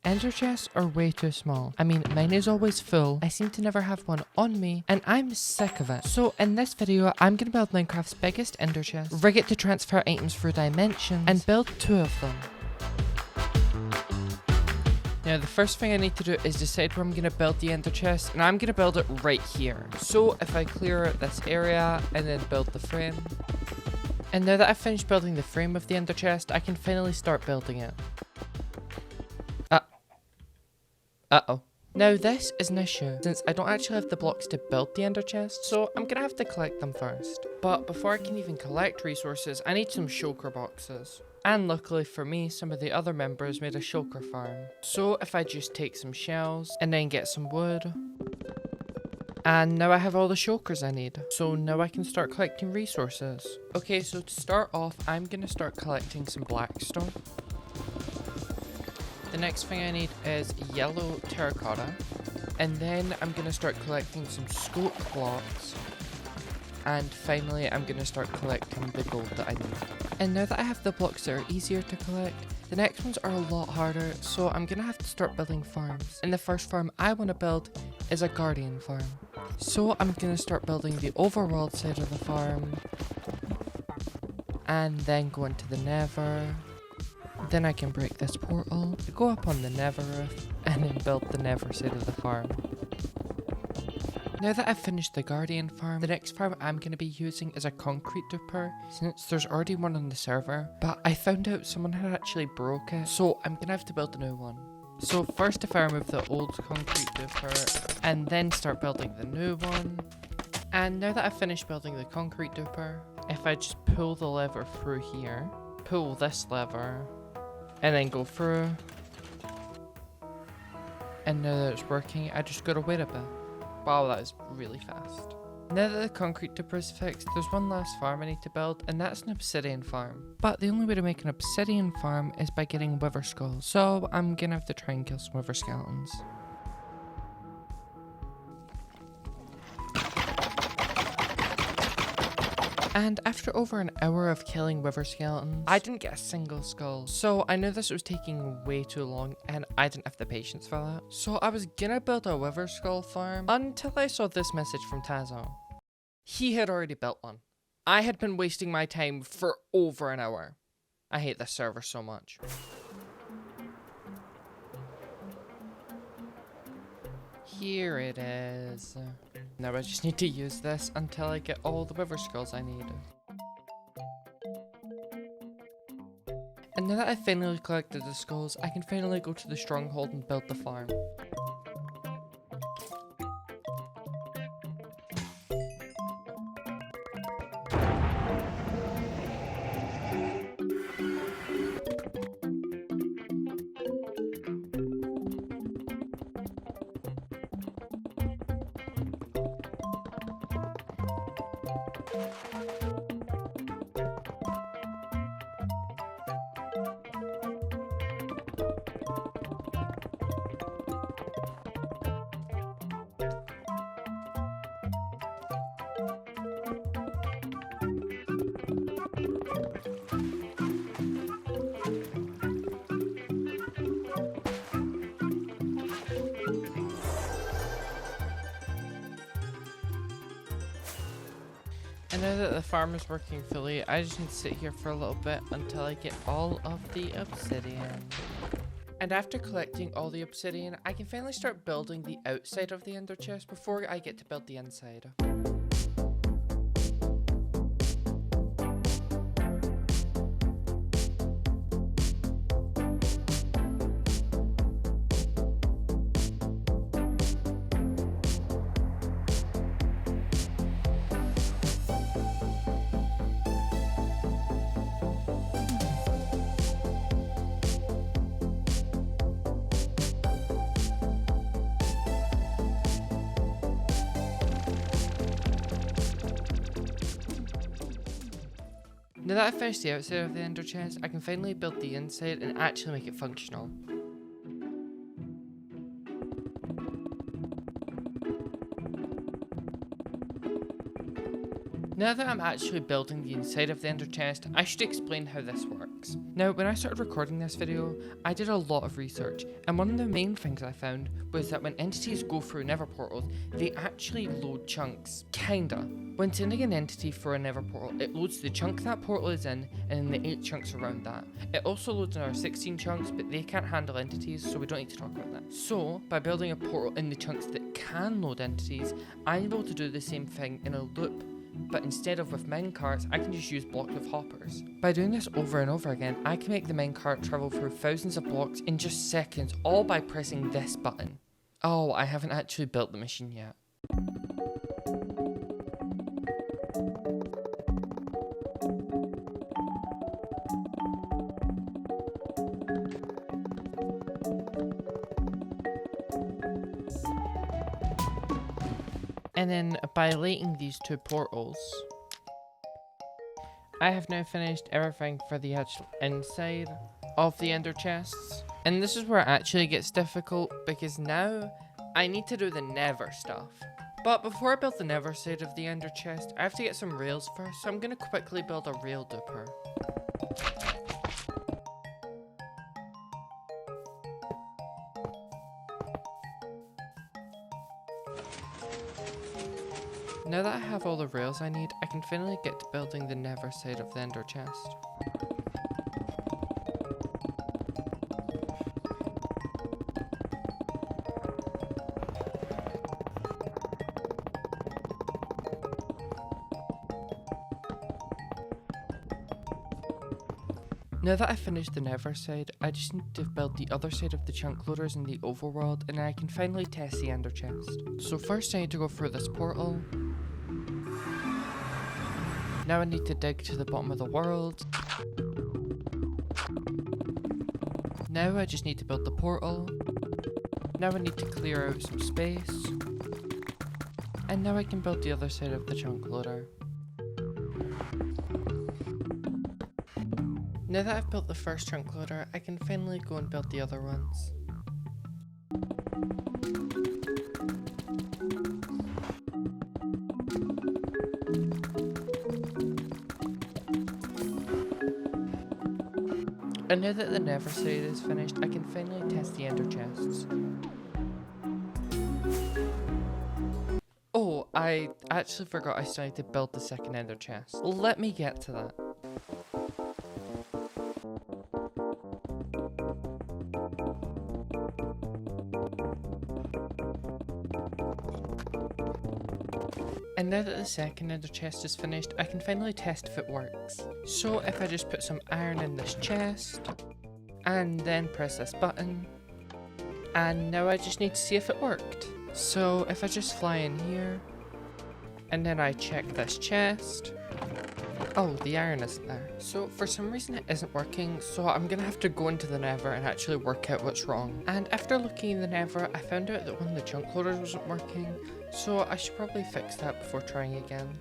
Ender chests are way too small. I mean, mine is always full. I seem to never have one on me, and I'm sick of it. So in this video, I'm gonna build Minecraft's biggest ender chest, rig it to transfer items through dimensions, and build 2 of them. Now, the first thing I need to do is decide where I'm going to build the ender chest, and I'm going to build it right here. So if I clear this area and then build the frame. And now that I've finished building the frame of the ender chest, I can finally start building it. Uh-oh. Now this is an issue, since I don't actually have the blocks to build the ender chest, so I'm gonna have to collect them first. But before I can even collect resources, I need some shulker boxes. And luckily for me, some of the other members made a shulker farm. So if I just take some shells, and then get some wood, and now I have all the shulkers I need. So now I can start collecting resources. Okay, so to start off, I'm gonna start collecting some blackstone. The next thing I need is yellow terracotta, and then I'm going to start collecting some scope blocks, and finally I'm going to start collecting the gold that I need. And now that I have the blocks that are easier to collect, the next ones are a lot harder, so I'm going to have to start building farms. And the first farm I want to build is a guardian farm. So I'm going to start building the overworld side of the farm, and then go into the nether. Then I can break this portal, go up on the nether roof, and then build the nether side of the farm. Now that I've finished the guardian farm, the next farm I'm going to be using is a concrete duper, since there's already one on the server, but I found out someone had actually broke it, so I'm going to have to build a new one. So first if I remove the old concrete duper, and then start building the new one. And now that I've finished building the concrete duper, if I just pull the lever through here, pull this lever, and then go through, and now that it's working, I just gotta wait a bit. Wow, that is really fast. Now that the concrete duper is fixed, there's one last farm I need to build, and that's an obsidian farm. But the only way to make an obsidian farm is by getting wither skulls, so I'm gonna have to try and kill some wither skeletons. And after over an hour of killing wither skeletons, I didn't get a single skull. So I knew this was taking way too long, and I didn't have the patience for that. So I was gonna build a wither skull farm until I saw this message from Tazoh. He had already built one. I had been wasting my time for over an hour. I hate this server so much. Here it is. Now I just need to use this until I get all the wither skulls I need. And now that I've finally collected the skulls, I can finally go to the stronghold and build the farm. And now that the farm is working fully, I just need to sit here for a little bit until I get all of the obsidian. And after collecting all the obsidian, I can finally start building the outside of the ender chest before I get to build the inside. Now that I've finished the outside of the ender chest, I can finally build the inside and actually make it functional. Now that I'm actually building the inside of the ender chest, I should explain how this works. Now, when I started recording this video, I did a lot of research, and one of the main things I found was that when entities go through nether portals, they actually load chunks. Kinda. When sending an entity through a nether portal, it loads the chunk that portal is in, and then the 8 chunks around that. It also loads another 16 chunks, but they can't handle entities, so we don't need to talk about that. So, by building a portal in the chunks that can load entities, I'm able to do the same thing in a loop. But instead of with minecarts, I can just use blocks with hoppers. By doing this over and over again, I can make the minecart travel through thousands of blocks in just seconds, all by pressing this button. Oh, I haven't actually built the machine yet. And then by lighting these 2 portals, I have now finished everything for the actual inside of the ender chests. And this is where it actually gets difficult, because now I need to do the nether stuff. But before I build the nether side of the ender chest, I have to get some rails first, so I'm going to quickly build a rail duper. Now that I have all the rails I need, I can finally get to building the nether side of the ender chest. Now that I've finished the nether side, I just need to build the other side of the chunk loaders in the overworld, and then I can finally test the ender chest. So first I need to go through this portal. Now I need to dig to the bottom of the world. Now I just need to build the portal. Now I need to clear out some space. And now I can build the other side of the chunk loader. Now that I've built the first chunk loader, I can finally go and build the other ones. And now that the nether side is finished, I can finally test the ender chests. Oh, I actually forgot I still need to build the second ender chest. Let me get to that. And now that the second ender chest is finished, I can finally test if it works. So if I just put some iron in this chest, and then press this button, and now I just need to see if it worked. So if I just fly in here, and then I check this chest, oh, the iron isn't there. So for some reason it isn't working, so I'm gonna have to go into the nether and actually work out what's wrong. And after looking in the nether, I found out that one of the chunk loaders wasn't working, so I should probably fix that before trying again.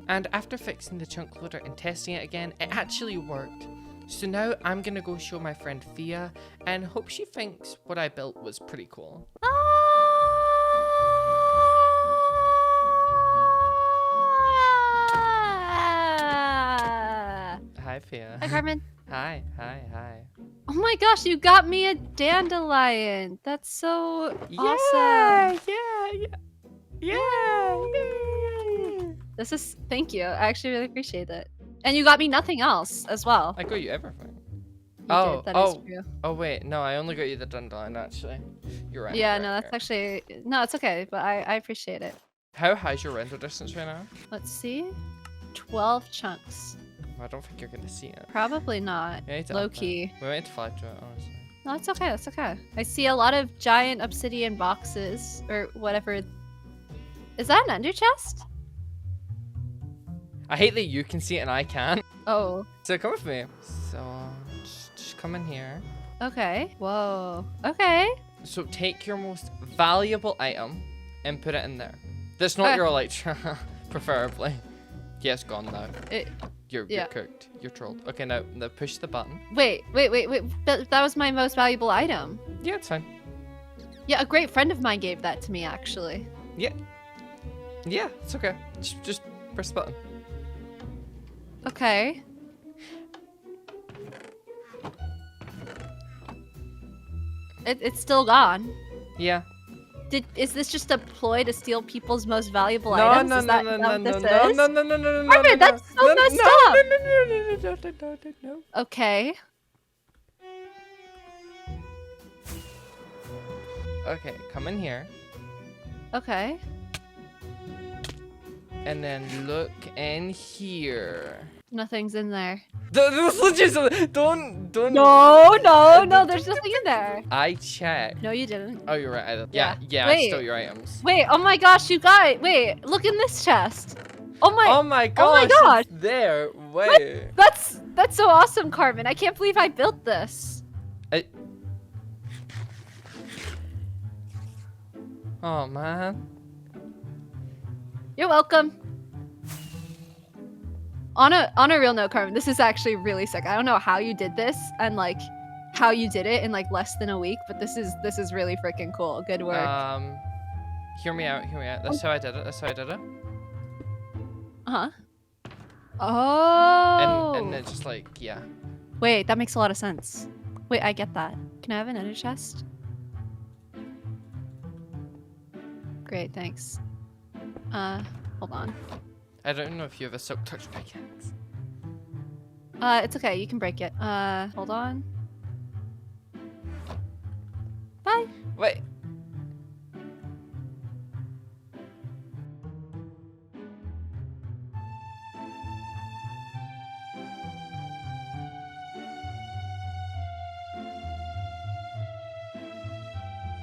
And after fixing the chunk loader and testing it again, it actually worked. So now I'm gonna go show my friend Thea, and hope she thinks what I built was pretty cool. Hi, Thea. Hi, Carmen. Hi, hi, hi. Oh my gosh, you got me a dandelion. That's so awesome. Yeah. Thank you. I actually really appreciate it. And you got me nothing else as well. I got you everything. You did, that is true. Oh wait, no, I only got you the dandelion actually. You're right. Yeah, right, no, that's actually, no, it's okay, but I appreciate it. How high's your render distance right now? Let's see. 12 chunks. I don't think you're gonna see it. Probably not. Low key. We might fly to it, honestly. No, it's okay, it's okay. I see a lot of giant obsidian boxes, or whatever. Is that an ender chest? I hate that you can see it and I can't. Oh. So come with me. So just come in here. Okay. Whoa. Okay. So take your most valuable item and put it in there. That's not your elytra, preferably. Yeah, it's gone now. You're cooked. You're trolled. Okay, now push the button. Wait. That was my most valuable item. Yeah, it's fine. Yeah, a great friend of mine gave that to me, actually. Yeah. Yeah, it's okay. Just press the button. Okay. It's still gone. Yeah. Is this just a ploy to steal people's most valuable No, items? no, Is no, that no, what no, this no, is? no, no, no, no, no, no, Margaret, no, that's so no, messed no, up. no, no, no, no, no, no, no, no, no. Okay. Okay, come in here. Okay. And then look in here. Nothing's in there. Don't. No, there's nothing in there. I checked. No, you didn't. Oh, you're right. Yeah. Yeah, I Wait. stole your items. Wait, oh my gosh, you guys. Wait, look in this chest. Oh my gosh. gosh. It's there. Wait. That's so awesome, Carmen. I can't believe I built this. Oh, man. You're welcome. On a real note, Carmen, this is actually really sick. I don't know how you did this and like how you did it in like less than a week, but this is really freaking cool. Good work. Hear me out. That's how I did it. Uh-huh. Oh. And it's just like, yeah. Wait, that makes a lot of sense. Wait, I get that. Can I have an ender chest? Great, thanks. Hold on. I don't know if you have a silk touch pickaxe. It's okay, you can break it. Hold on. Bye. Wait.